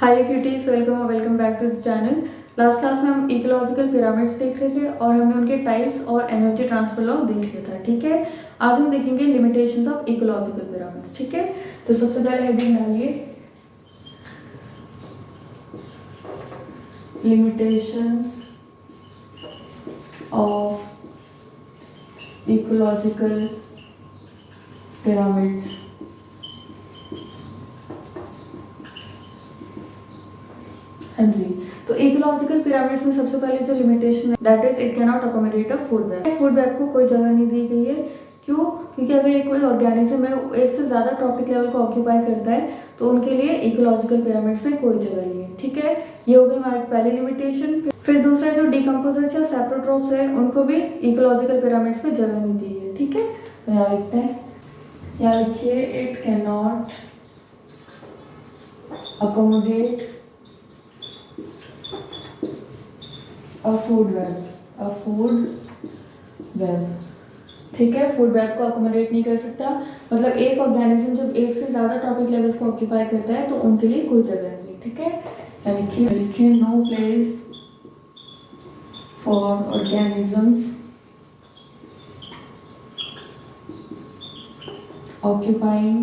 Hi cuties, welcome back to the channel. Last class में हम ecological pyramids देख रहे थे और हमने उनके टाइप्स और एनर्जी ट्रांसफर लॉ देख लिया था। ठीक है, आज हम देखेंगे लिमिटेशंस ऑफ इकोलॉजिकल पिरामिड्स। ठीक है, तो सबसे पहले हेडिंग डालिए लिमिटेशंस ऑफ इकोलॉजिकल पिरामिड्स। हाँ जी, तो इकोलॉजिकल पिरामिड्स में सबसे पहले जो लिमिटेशन है that is it can not accommodate a food web. Food web को कोई जगह नहीं दी गई है। क्यों? क्योंकि अगर ये कोई ऑर्गेनिज्म है एक से ज़्यादा ट्रॉपिक लेवल को ऑक्यूपाई करता है तो उनके लिए इकोलॉजिकल पिरामिड्स में कोई जगह नहीं है। ठीक है, ये हो गई हमारी पहली लिमिटेशन। फिर दूसरा जो डिकम्पोजर्स या सेप्रोट्रोप्स है उनको भी इकोलॉजिकल पिरामिड्स में जगह नहीं दी है। ठीक है, तो यहाँ लिखते हैं, यहाँ लिखिए it can not accommodate food web. ठीक है, फूड वेब को अकोमोडेट नहीं कर सकता, मतलब एक ऑर्गेनिज्म जब एक से ज़्यादा ट्रॉपिक लेवल्स को ऑक्यूपाई करता है तो उनके लिए कोई जगह नहीं है। ठीक है, लिखिए no place for organisms occupying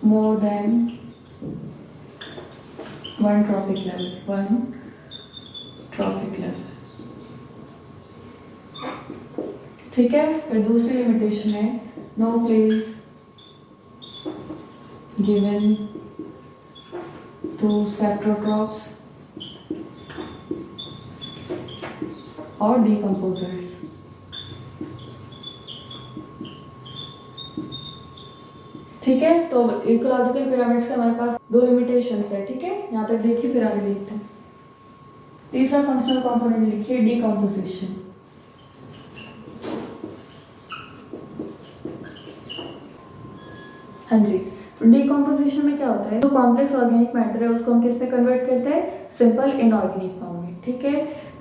more than one trophic level. ठीक है, फिर दूसरी लिमिटेशन है no place given to saprotrophs और डिकम्पोजर्स। ठीक है, तो इकोलॉजिकल पिरामिड्स के हमारे पास दो लिमिटेशंस है। ठीक है, यहाँ तक देखिए, फिर आगे देखते हैं। तीसरा फंक्शनल कंपोनेंट लिखिए डिकम्पोजिशन। हाँ जी, तो डिकम्पोजिशन में क्या होता है, जो कॉम्प्लेक्स ऑर्गेनिक मैटर है उसको हम किस में कन्वर्ट करते हैं, सिंपल इनऑर्गेनिक फॉर्म में। ठीक है,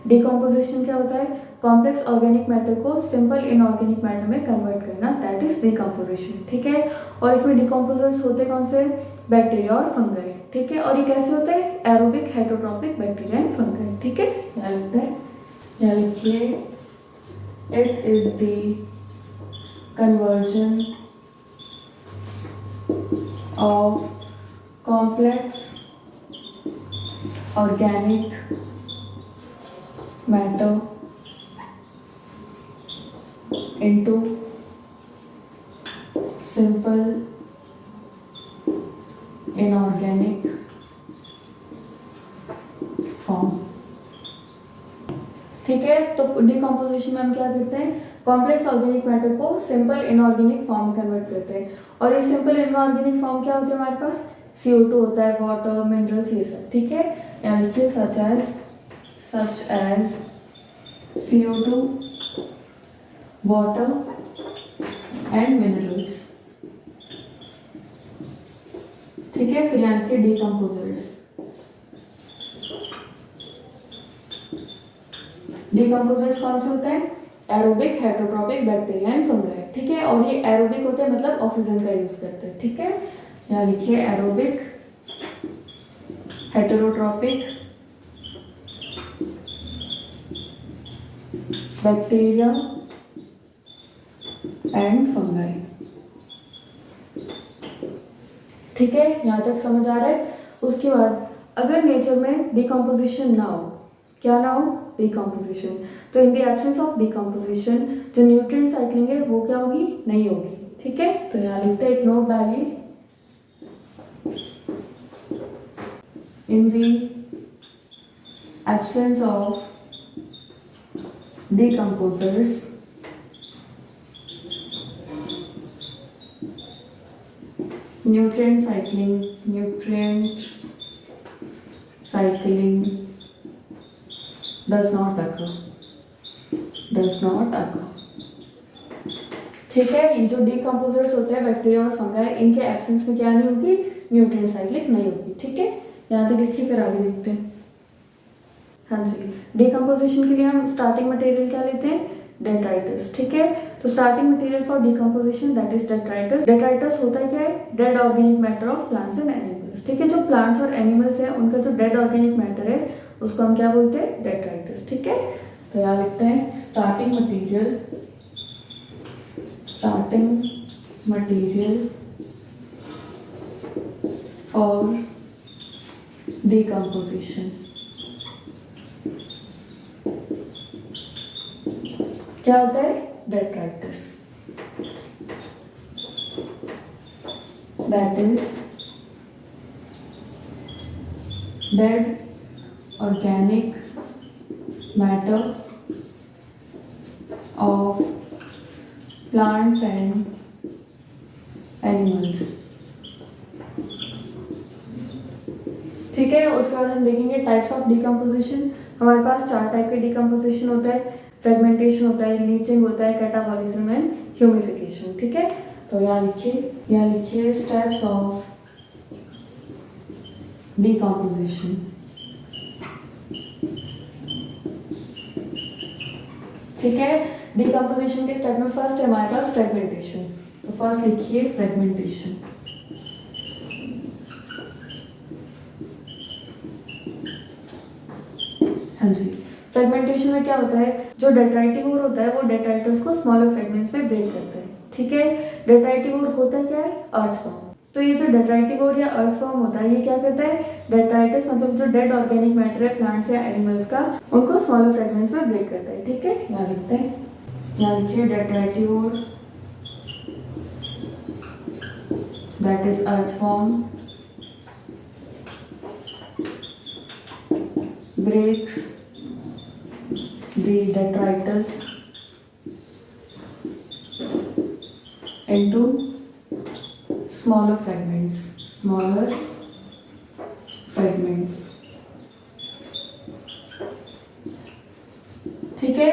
डिकम्पोजिशन क्या होता है, कॉम्प्लेक्स ऑर्गेनिक मैटर को सिंपल इनऑर्गेनिक मैटर में कन्वर्ट करना, दैट इज डिकम्पोजिशन। ठीक है, और इसमें डिकम्पोजर्स होते कौन से, बैक्टीरिया और फंगाई। ठीक है, और ये कैसे होता है, aerobic heterotrophic bacteria and fungi. ठीक है, यहाँ लिखते हैं, यहाँ लिखिए it is the conversion of complex organic matter into simple inorganic form। ठीक है, तो डिकम्पोजिशन में हम क्या करते हैं, कॉम्प्लेक्स ऑर्गेनिक मैटर को सिंपल इनऑर्गेनिक फॉर्म में कन्वर्ट करते हैं। और ये सिंपल इनऑर्गेनिक फॉर्म क्या होता है, हमारे पास CO2 होता है, वाटर, मिनरल्स, ये सब। ठीक है, यहाँ लिखिए such as CO2, water and minerals. ठीक है, फिर यहाँ लिखिए डिकम्पोजर्स। डिकम्पोजर्स कौन से होते हैं, aerobic heterotrophic bacteria and fungi. ठीक है, और ये एरोबिक होते हैं मतलब ऑक्सीजन का यूज करते हैं। ठीक है, यहाँ लिखिए aerobic heterotrophic bacteria and fungi. ठीक है, यहाँ तक समझ आ रहा है। उसके बाद अगर नेचर में डिकम्पोजिशन ना हो, क्या ना हो, डिकम्पोजिशन, तो in the absence of decomposition जो न्यूट्रिएंट साइक्लिंग है वो क्या होगी, नहीं होगी। ठीक है, तो यहाँ लिखते हैं, एक नोट डालिए, in the absence of decomposers nutrient cycling does not occur। ठीक है, ये जो डिकम्पोजर्स होते हैं बैक्टीरिया और फंगाई, इनके एब्सेंस में क्या नहीं होगी, न्यूट्रिएंट साइक्लिंग नहीं होगी। ठीक है, यहाँ तक लिखिए, फिर आगे देखते हैं। हाँ जी, डिकम्पोजिशन के लिए हम स्टार्टिंग मटेरियल क्या लेते हैं, डेट्राइटस, ठीक है। तो starting material for decomposition that is detritus. Detritus होता है क्या है? Dead organic matter of plants and animals, ठीक है। जो प्लांट्स और एनिमल्स है उनका जो डेड ऑर्गेनिक मैटर है उसको हम क्या बोलते हैं? डेट्राइटस, ठीक है। तो यहाँ लिखते हैं स्टार्टिंग मटेरियल फॉर डिकम्पोजिशन क्या होता है? Detritus, that is dead organic matter of plants and animals, ठीक है। उसके बाद हम देखेंगे टाइप्स ऑफ डिकम्पोजिशन। हमारे पास 4 टाइप के डिकम्पोजिशन होता है। फ्रेगमेंटेशन होता है, लीचिंग होता है, कैटाबॉलिज्म एंड ह्यूमिफिकेशन, ठीक है। तो यहाँ लिखिए स्टेप्स ऑफ डिकम्पोजिशन, ठीक है। डिकम्पोजिशन के स्टेप में फर्स्ट है हमारे पास फ्रेगमेंटेशन। तो फर्स्ट लिखिए फ्रेगमेंटेशन। हाँ जी, फ्रेगमेंटेशन में क्या होता है? जो डेट्राइटिवोर होता है वो डेट्राइटस को स्मॉलर फ्रेगमेंट्स में ब्रेक करता है, ठीक है। डेट्राइटिवोर होता है क्या है? अर्थवर्म। तो ये जो डेट्राइटिवोर या अर्थवर्म होता है ये क्या करता है? डेट्राइटस मतलब जो डेड ऑर्गेनिक मैटर है प्लांट्स या एनिमल्स का उनको स्मॉलर फ्रेगमेंट्स में ब्रेक करता है, ठीक है। यहाँ लिखते हैं, यहाँ लिखिए detritivore that is earthworm breaks the detritus into smaller fragments, ठीक है।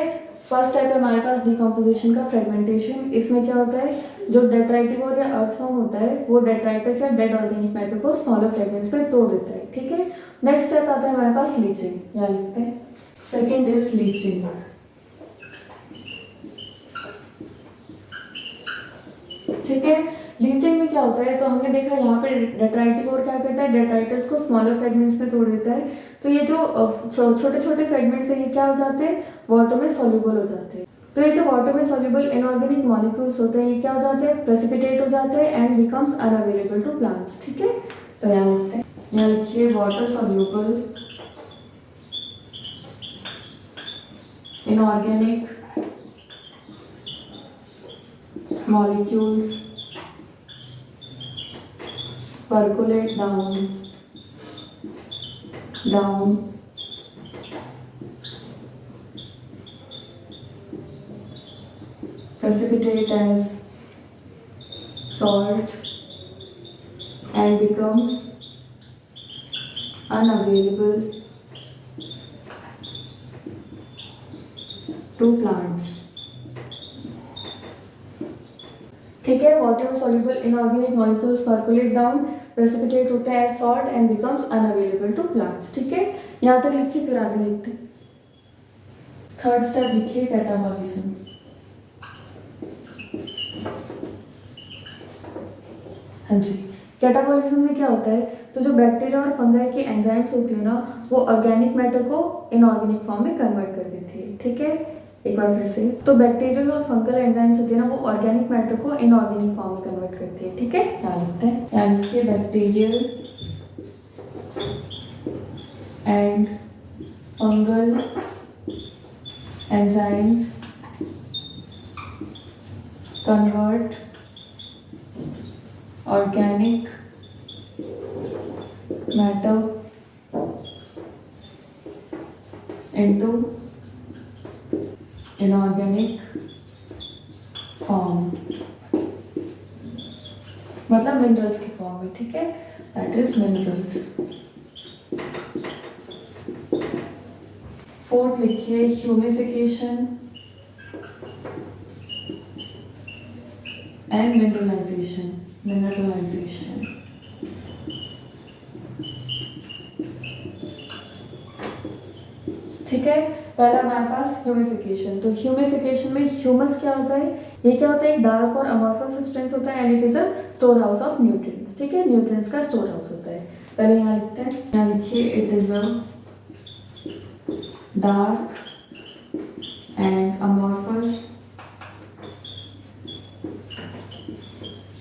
फर्स्ट टाइप है हमारे पास डिकम्पोजिशन का फ्रेगमेंटेशन। इसमें क्या होता है? जो डेट्राइटिवोर या अर्थवर्म होता है वो डेट्राइटस या डेड ऑर्गेनिक मैटर को स्मॉलर फ्रेगमेंट्स में तोड़ देता है, ठीक है। नेक्स्ट स्टेप आता है हमारे पास लीचिंग। यहाँ लिखते हैं सेकेंड इज लीचिंग, ठीक है। लीचिंग में क्या होता है? तो हमने देखा यहाँ पे डेट्राइटिवोर क्या करता है? डेट्राइटस को स्मॉलर फ्रेगमेंट्स में तोड़ देता है। तो ये जो छोटे छोटे फ्रेगमेंट्स हैं ये क्या हो जाते हैं? वाटर में सॉल्युबल हो जाते हैं। तो ये जो वाटर में सॉल्युबल इनऑर्गेनिक मॉलिक्यूल्स होते हैं ये क्या हो जाते हैं? प्रेसिपिटेट हो जाते हैं and becomes unavailable to plants, ठीक है। तो यहाँ लिखते हैं, यहाँ लिखिए water soluble inorganic molecules percolate down precipitate as salt and becomes unavailable to plants, ठीक है। Water soluble inorganic molecules percolate down, precipitate होता है salt and becomes unavailable to plants, ठीक है। यहाँ तक लिखिए, फिर आगे देखते हैं। थर्ड स्टेप लिखिए कैटाबॉलिज्म। हाँ जी, कैटाबॉलिज्म में क्या होता है? तो जो बैक्टीरिया और फंगाई की एंजाइम्स होती है ना वो ऑर्गेनिक मैटर को इनऑर्गेनिक फॉर्म में कन्वर्ट कर देती है, ठीक है। एक बार फिर से, तो बैक्टीरियल और फंगल एंजाइम्स होती है ना वो ऑर्गेनिक मैटर को इनऑर्गेनिक फॉर्म में कन्वर्ट करती है, ठीक है। यहाँ लिखते हैं, यहाँ लिखिए bacterial and fungal enzymes convert organic matter into inorganic form, मतलब मिनरल्स की फॉर्म में, ठीक है। That is minerals. फोर्थ लिखिए ह्यूमिफिकेशन एंड मिनरलाइजेशन। ठीक है। पहला हमारे पास ह्यूमिफिकेशन। तो ह्यूमिफिकेशन में ह्यूमस क्या होता है, ये क्या होता है, एक डार्क और अमॉर्फस सब्सटेंस होता है and it is a store house of nutrients. ठीक है, न्यूट्रिएंट्स का स्टोर हाउस होता है। पहले यहाँ लिखते हैं, यहाँ लिखिए it is a dark and amorphous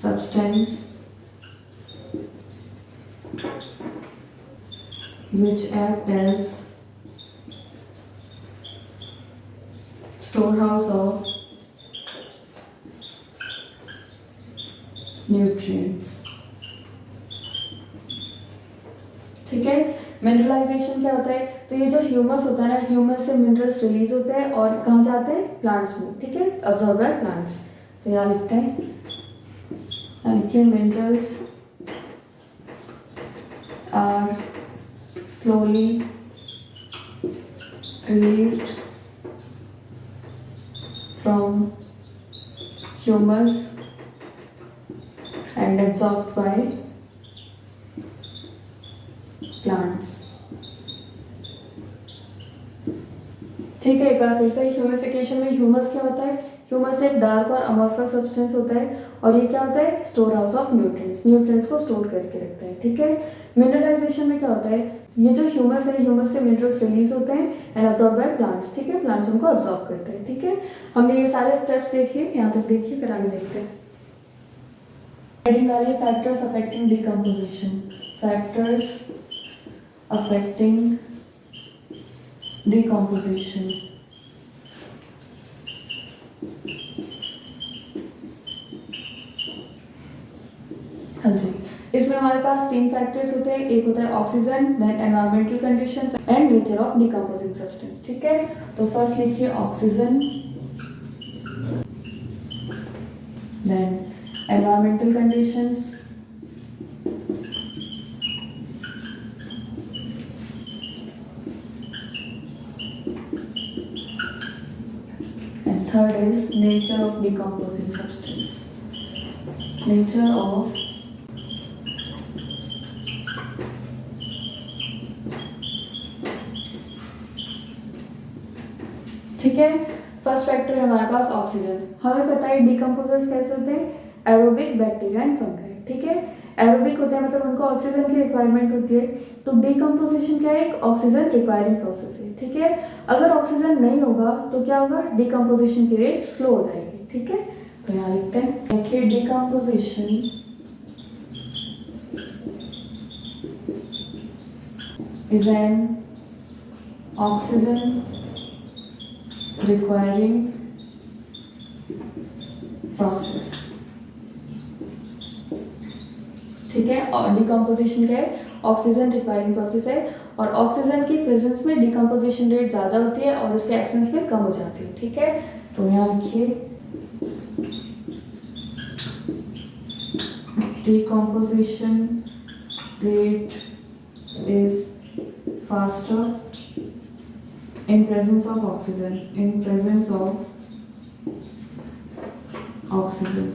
substance which act as storehouse of nutrients। ठीक है, मिनरलाइजेशन क्या होता है, तो ये जो ह्यूमस होता है ना, ह्यूमस से मिनरल्स रिलीज होते हैं और कहाँ जाते हैं, प्लांट्स में। ठीक है, अब्सॉर्ब बाय प्लांट्स। तो यहाँ लिखते हैं, minerals are slowly released from humus and absorbed by plants। ठीक है, एक बार फिर से, ह्यूमिफिकेशन में ह्यूमस क्या होता है, ह्यूमस एक डार्क और अमॉर्फस सब्सटेंस होता है और ये क्या होता है, store house of nutrients, nutrients को स्टोर करके रखता है। ठीक है, मिनरलाइजेशन में क्या होता है, ये जो ह्यूमस है, ह्यूमस से मिनरल्स रिलीज होते हैं एंड अब्सॉर्ब बाय प्लांट्स। ठीक है, प्लांट्स उनको अब्सॉर्ब करते हैं। ठीक है, हमने ये सारे स्टेप्स देख लिए, यहाँ तक देखिए, फिर आगे देखते हैं। हेडिंग वाले factors affecting decomposition, factors affecting decomposition. हाँ जी, इसमें हमारे पास 3 फैक्टर्स होते हैं, एक होता है oxygen, then environmental conditions and nature of decomposing substance. ठीक है, तो फर्स्ट लिखिए oxygen, then environmental conditions, and third is nature of decomposing substance, nature of ठीक है, फर्स्ट फैक्टर है हमारे पास ऑक्सीजन। हमें पता है डिकम्पोजर्स कैसे होते हैं, एरोबिक, बैक्टीरिया एंड फंगाई। ठीक है, एरोबिक होते हैं मतलब उनको ऑक्सीजन की रिक्वायरमेंट होती है, तो डिकम्पोजिशन क्या है, एक ऑक्सीजन रिक्वायरिंग प्रोसेस है। ठीक है, अगर ऑक्सीजन नहीं होगा तो क्या होगा, डिकम्पोजिशन की रेट स्लो हो जाएगी। ठीक है, तो यहाँ लिखते हैं, देखिए decomposition is an oxygen requiring process। ठीक है, और डिकम्पोजिशन क्या है, ऑक्सीजन रिक्वायरिंग प्रोसेस है और ऑक्सीजन की प्रेजेंस में डिकम्पोजिशन रेट ज़्यादा होती है और उसके एब्सेंस में कम हो जाती है। ठीक है, तो यहाँ लिखिए decomposition rate is faster in presence of oxygen, in presence of oxygen।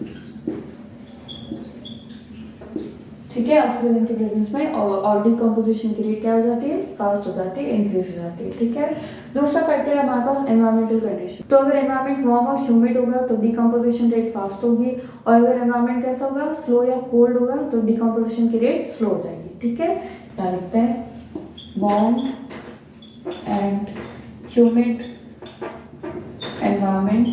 ठीक है, ऑक्सीजन के प्रेजेंस में और डिकम्पोजिशन की रेट क्या हो जाती है, फास्ट हो जाती है, इंक्रीज हो जाती है। ठीक है, दूसरा फैक्टर है हमारे पास एनवायरमेंटल कंडीशन। तो अगर एनवायरमेंट वार्म और ह्यूमिड होगा तो डिकम्पोजिशन रेट फास्ट होगी और अगर एनवायरमेंट कैसा होगा, स्लो या कोल्ड होगा तो डिकम्पोजिशन की रेट स्लो हो जाएगी। ठीक है, क्या लिखते हैं, वार्म एंड humid environment,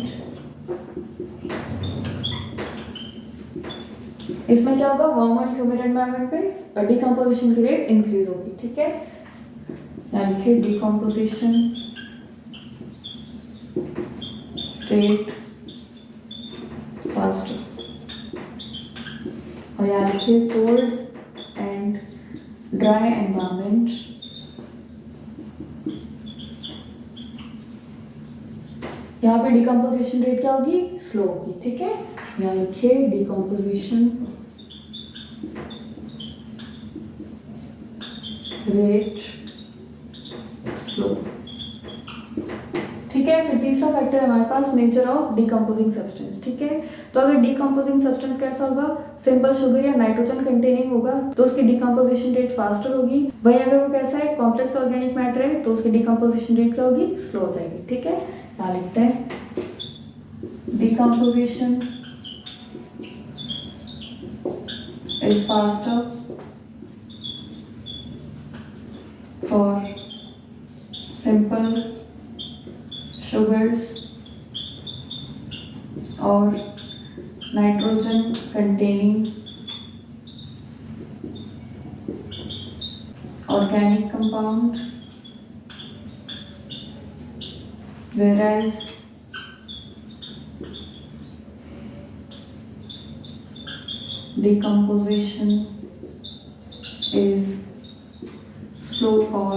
इसमें क्या होगा, वार्म और ह्यूमिड एनवायरनमेंट पे डिकम्पोजिशन की रेट इंक्रीज होगी। ठीक है, यानी डिकम्पोजिशन रेट फास्ट, और यानी कोल्ड एंड ड्राई एनवायरनमेंट यहाँ पे डिकम्पोजिशन रेट क्या होगी, स्लो होगी। ठीक है, यहाँ लिखिए डिकम्पोजिशन रेट स्लो। ठीक है, फिर तीसरा तीसरा फैक्टर है हमारे पास नेचर ऑफ डिकम्पोजिंग सब्सटेंस, ठीक है। तो अगर डिकम्पोजिंग सब्सटेंस कैसा होगा, सिंपल शुगर या नाइट्रोजन कंटेनिंग होगा तो उसकी डिकम्पोजिशन रेट फास्टर होगी। वहीं अगर वो कैसा है, कॉम्प्लेक्स ऑर्गेनिक मैटर है, तो उसकी डिकम्पोजिशन रेट क्या होगी, स्लो हो जाएगी, ठीक है। यहाँ लिखते हैं decomposition is faster for simple sugars or nitrogen containing organic compound, whereas decomposition is slow for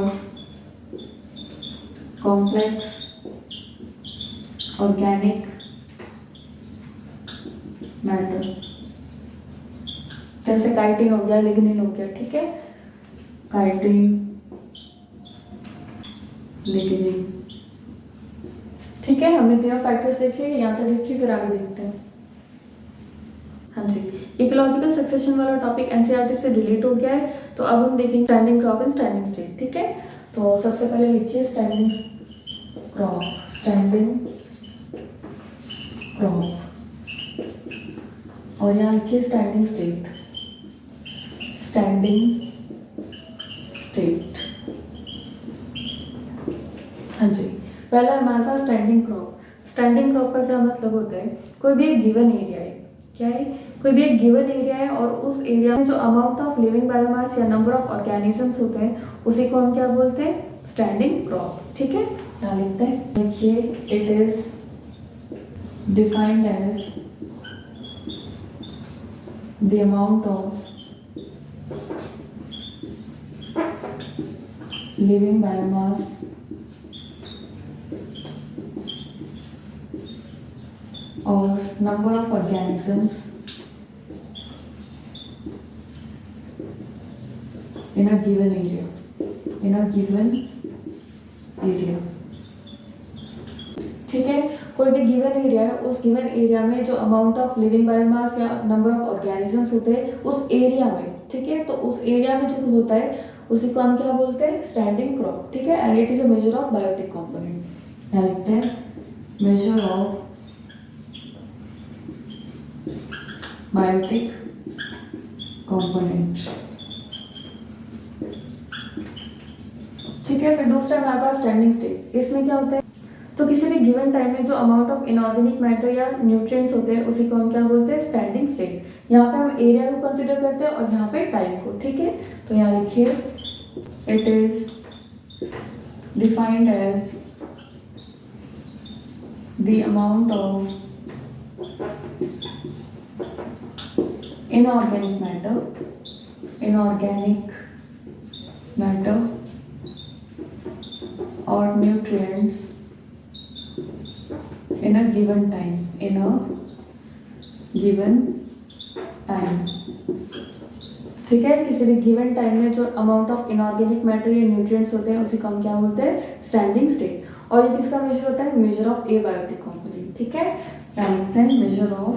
complex organic matter, जैसे काइटिन हो गया, लिग्निन हो गया, ठीक है। काइटिन, लिग्निन, ठीक है। हमने तीनों फैक्टर्स देखे, यहाँ तक लिखिए, फिर आगे देखते हैं। हाँ जी, इकोलॉजिकल सक्सेशन वाला टॉपिक एनसीईआरटी से रिलेट हो गया है। तो अब हम देखेंगे standing crop and standing state, ठीक है। तो सबसे पहले लिखिए स्टैंडिंग क्रॉप, स्टैंडिंग क्रॉप, और यहाँ लिखिए स्टैंडिंग स्टेट, स्टैंडिंग स्टेट। हाँ जी, पहला हमारे पास स्टैंडिंग क्रॉप। स्टैंडिंग क्रॉप का क्या मतलब होता है, कोई भी एक गिवन एरिया है, क्या है, कोई भी एक गिवन एरिया है और उस एरिया में जो अमाउंट ऑफ लिविंग बायोमास या नंबर ऑफ ऑर्गेनिजम्स होते हैं उसी को हम क्या बोलते हैं, स्टैंडिंग क्रॉप, ठीक है। यहाँ लिखते हैं, देखिए it is defined as the amount of living biomass or number of organisms in a given area, in a given area, ठीक है। कोई भी गिवन एरिया है, उस गिवन एरिया में जो अमाउंट ऑफ लिविंग बायोमास या नंबर ऑफ ऑर्गेनिजम्स होते हैं उस एरिया में, ठीक है। तो उस एरिया में जो होता है उसी को हम क्या बोलते हैं, स्टैंडिंग क्रॉप, ठीक है। And it is a measure of biotic component. यहाँ लिखते हैं मेजर ऑफ बायोटिक कंपोनेंट, ठीक है। फिर दूसरा हमारे पास स्टैंडिंग स्टेट। इसमें क्या होता है, तो किसी भी गिवन टाइम में जो अमाउंट ऑफ इनऑर्गेनिक मैटर या न्यूट्रिएंट्स होते हैं उसी को हम क्या बोलते हैं, स्टैंडिंग स्टेट। यहाँ पे हम एरिया को कंसिडर करते हैं और यहाँ पे टाइम को, ठीक है। तो यहाँ लिखिए it is defined as the amount of inorganic matter और nutrients in a given time, ठीक है। किसी भी गिवन टाइम में जो अमाउंट ऑफ इनऑर्गेनिक मैटर या न्यूट्रिएंट्स होते हैं उसी को हम क्या बोलते हैं, स्टैंडिंग स्टेट। और ये किसका मेजर होता है, measure of a biotic component, ठीक है। क्या लिखते हैं, measure of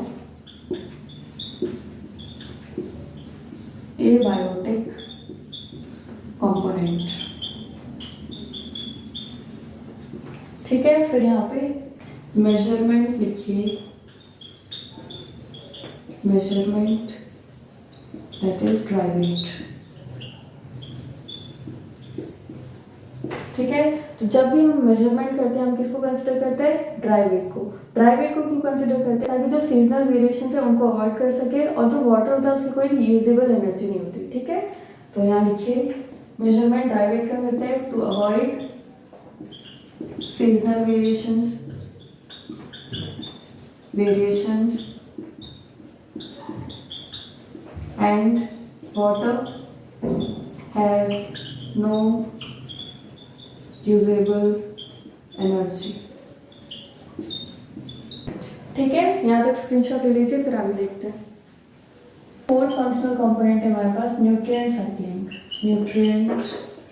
a biotic component, ठीक है। फिर यहाँ पे मेजरमेंट लिखिए, measurement that is dry weight, ठीक है। तो जब भी हम मेजरमेंट करते हैं हम किसको कंसिडर करते हैं, ड्राई वेट को। ड्राई वेट को क्यों कंसिडर करते हैं, ताकि जो सीजनल वेरिएशन है उनको अवॉइड कर सके और जो वाटर होता है उसकी कोई यूजेबल एनर्जी नहीं होती, ठीक है। तो यहाँ लिखिए मेजरमेंट ड्राई वेट का करते हैं to avoid seasonal variations and water has no usable energy, ठीक है। यहाँ तक स्क्रीनशॉट ले लीजिए, फिर आगे देखते हैं। फोर्थ फंक्शनल कंपोनेंट है हमारे पास न्यूट्रिएंट साइक्लिंग, न्यूट्रिएंट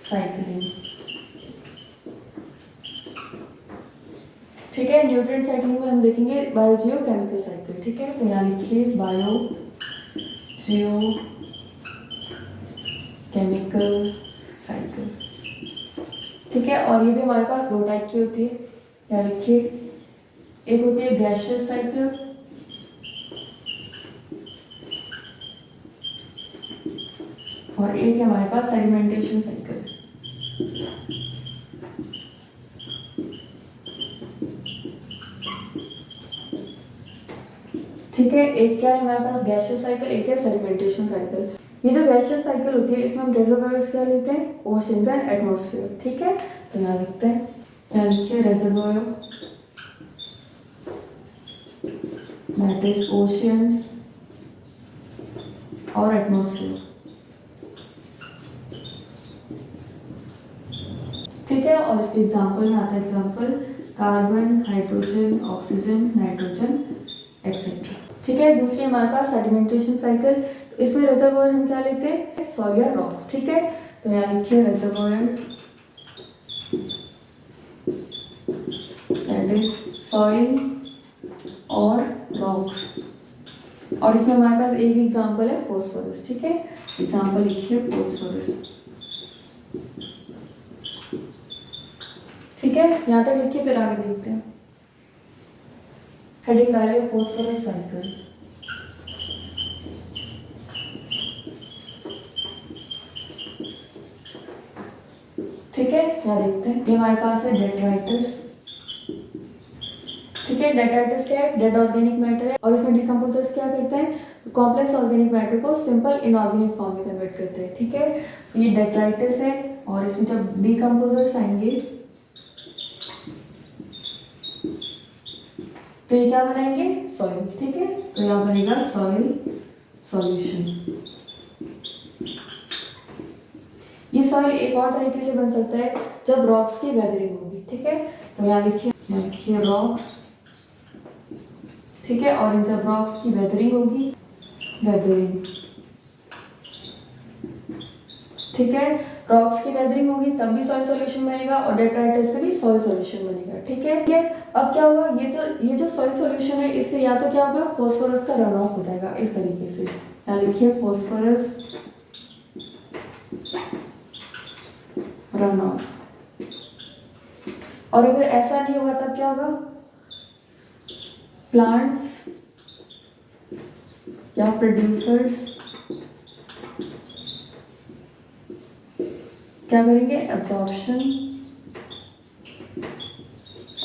साइक्लिंग, ठीक है। है, न्यूट्रिएंट साइक्लिंग में हम देखेंगे बायोजियो केमिकल साइकिल। ठीक है, तो यहाँ लिखिए बायो जियो केमिकल साइकिल। ठीक है, और ये भी हमारे पास दो टाइप की होती है। यहाँ लिखिए, एक होती है गैसियस साइकिल और एक है हमारे पास सेडिमेंटेशन साइकिल। ठीक है, एक क्या है हमारे पास गैसियस साइकिल, एक है सेडिमेंटेशन साइकिल। ये जो गैसियस साइकिल होती है इसमें हम रिजर्वोयर्स क्या लेते हैं, ओशंस एंड एटमॉस्फेयर। ठीक है, तो यहाँ लिखते हैं, यहाँ लिखिए रिजर्वोयर दैट इज ओशंस और एटमॉस्फेयर। ठीक है, और इसके एग्जाम्पल में आता है example carbon, hydrogen, oxygen, nitrogen etcetera. ठीक है, दूसरी हमारे पास सेडिमेंटेशन साइकिल। तो इसमें रिजर्वोयर हम क्या लेते हैं, सॉइल या रॉक्स। ठीक है, तो यहाँ लिखिए रिजर्वोयर दैट इज सॉइल और रॉक्स। और इसमें हमारे पास एक एग्जाम्पल है फॉस्फोरस। ठीक है, एग्जाम्पल लिखिए फॉस्फोरस। ठीक है, यहाँ तक लिखिए, फिर आगे देखते हैं। हेडिंग डालिए फॉस्फोरस साइकिल। ठीक है, यहाँ देखते हैं, ये हमारे पास है डेट्राइटिस। ठीक है, डेट्राइटिस क्या है, डेड ऑर्गेनिक मैटर है और इसमें डिकम्पोजर्स क्या करते हैं, तो कॉम्प्लेक्स ऑर्गेनिक मैटर को सिंपल इनऑर्गेनिक फॉर्म में कन्वर्ट करते हैं। ठीक है, तो ये डेट्राइटिस है और इसमें जब डिकम्पोजर्स आएंगे तो ये क्या बनाएंगे, सॉइल। ठीक है, तो यहाँ बनेगा सॉइल सॉल्यूशन। ये सॉइल एक और तरीके से बन सकता है जब रॉक्स की वेदरिंग होगी। ठीक है, तो यहाँ लिखिए रॉक्स। ठीक है, और इन जब रॉक्स की वेदरिंग होगी, वेदरिंग। ठीक है, रॉक्स की वेदरिंग होगी तब भी सॉइल सॉल्यूशन बनेगा और डेट्राइटिस से भी सॉइल सॉल्यूशन बनेगा। ठीक है, अब क्या होगा, ये जो सॉइल सॉल्यूशन है इससे या तो क्या होगा, फॉस्फोरस का रन ऑफ हो जाएगा इस तरीके से। यहाँ लिखिए फॉस्फोरस रन ऑफ। और अगर ऐसा नहीं होगा तब क्या होगा, प्लांट्स या प्रोड्यूसर्स क्या करेंगे, एब्जॉर्प्शन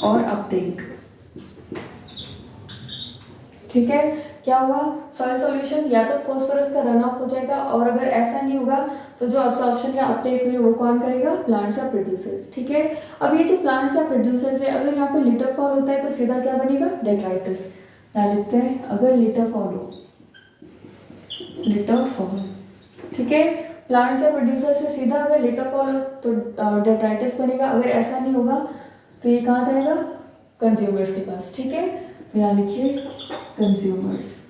और अपटेक। ठीक है, क्या होगा, सॉइल सॉल्यूशन या तो फॉस्फोरस का रन ऑफ हो जाएगा और अगर ऐसा नहीं होगा तो जो एब्जॉर्प्शन या अपटेक है वो कौन करेगा, प्लांट्स या प्रोड्यूसर्स। ठीक है, अब ये जो प्लांट्स या प्रोड्यूसर्स है अगर यहाँ पे लिटर फॉल होता है तो सीधा क्या बनेगा, डेट्राइटिस। यहाँ लिखते हैं, अगर लिटर फॉल हो, लिटर फॉल। ठीक है, प्लांट्स या प्रोड्यूसर से सीधा अगर लिटर फॉल हो तो डेट्राइटिस बनेगा, अगर ऐसा नहीं होगा तो ये कहाँ जाएगा, कंज्यूमर्स के पास। ठीक है, तो यहाँ लिखिए कंज्यूमर्स।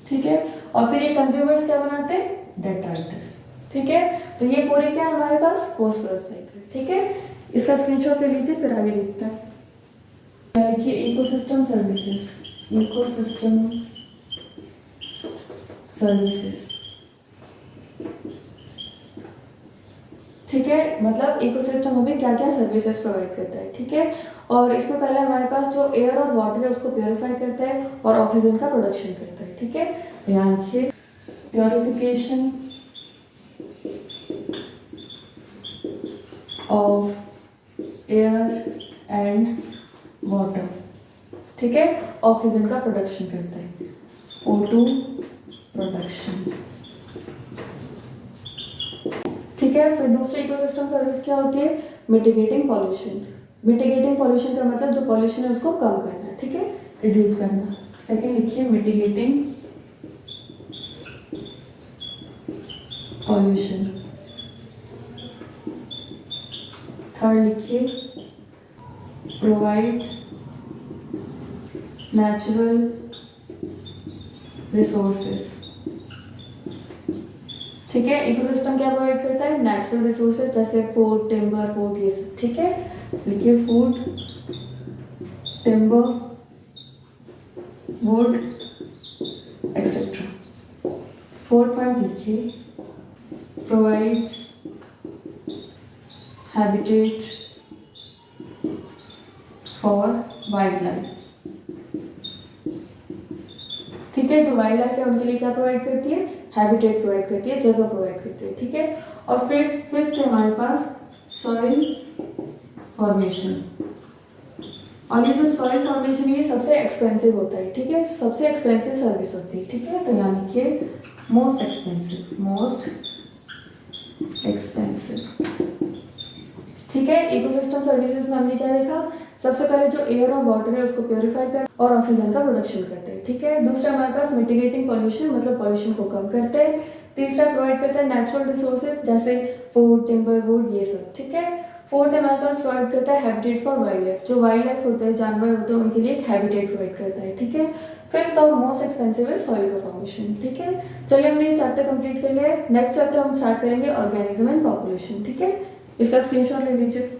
ठीक है, और फिर ये कंज्यूमर्स क्या बनाते हैं, डेट्राइटिस। ठीक है, तो ये पूरे क्या है हमारे पास, फॉस्फोरस साइकिल। ठीक है, इसका स्क्रीनशॉट ले लीजिए, फिर आगे देखते हैं। लिखिए इकोसिस्टम सर्विसेज, इकोसिस्टम सर्विसेज। ठीक है, मतलब इकोसिस्टम हमें क्या क्या सर्विसेज प्रोवाइड करता है। ठीक है, और इसमें पहले हमारे पास जो एयर और वाटर है उसको प्योरीफाई करता है और ऑक्सीजन का प्रोडक्शन करता है। ठीक है, तो यहाँ लिखिए purification of air and water. ठीक है, ऑक्सीजन का प्रोडक्शन करता है, O2 प्रोडक्शन। ठीक है, फिर दूसरी इकोसिस्टम सर्विस क्या होती है, मिटिगेटिंग पॉल्यूशन। मिटिगेटिंग पॉल्यूशन का मतलब जो पॉल्यूशन है उसको कम करना। ठीक है, रिड्यूस करना। सेकेंड लिखिए मिटिगेटिंग पॉल्यूशन। थर्ड लिखिए प्रोवाइड्स नेचुरल रिसोर्सेस ठीक है। इकोसिस्टम क्या प्रोवाइड करता है? नेचुरल रिसोर्सेज जैसे फूड, टिम्बर, वुड, ये सब। ठीक है, लिखिए food, timber, wood etcetera. 4 point लिखिए, provides habitat for wildlife. ठीक है, जो वाइल्ड लाइफ है उनके लिए क्या प्रोवाइड करती है? हैबिटेट प्रोवाइड करती है, जगह प्रोवाइड करती है। ठीक है, और फिर फिफ्थ है हमारे पास सॉइल फॉर्मेशन। और ये जो सॉइल फॉर्मेशन है ये सबसे एक्सपेंसिव होता है। ठीक है, सबसे एक्सपेंसिव सर्विस होती है। ठीक है, तो यहाँ लिखिए मोस्ट एक्सपेंसिव, मोस्ट एक्सपेंसिव। ठीक है, इकोसिस्टम सर्विसेज में हमने क्या देखा? सबसे पहले जो एयर और वाटर है उसको प्योरीफाई कर और ऑक्सीजन का प्रोडक्शन करते हैं। ठीक है, दूसरा हमारे पास मिटिगेटिंग पॉल्यूशन, मतलब पॉल्यूशन को कम करते हैं। तीसरा प्रोवाइड करता है नेचुरल रिसोर्सेज जैसे फूड, टिम्बर, वुड, ये सब। ठीक है, फोर्थ हमारे पास प्रोवाइड करता है हैबिटेट फॉर वाइल्ड लाइफ, जो वाइल्ड लाइफ होते हैं, जानवर होते हैं, उनके लिए एक हैबिटेट प्रोवाइड करता है। ठीक है, फिफ्थ और मोस्ट एक्सपेंसिव है सॉइल का फॉर्मेशन। ठीक है, चलिए हमने ये चैप्टर कंप्लीट कर लिया है। नेक्स्ट चैप्टर हम स्टार्ट करेंगे ऑर्गेनिज्म एंड पॉपुलेशन। ठीक है, इसका स्क्रीनशॉट ले लीजिए।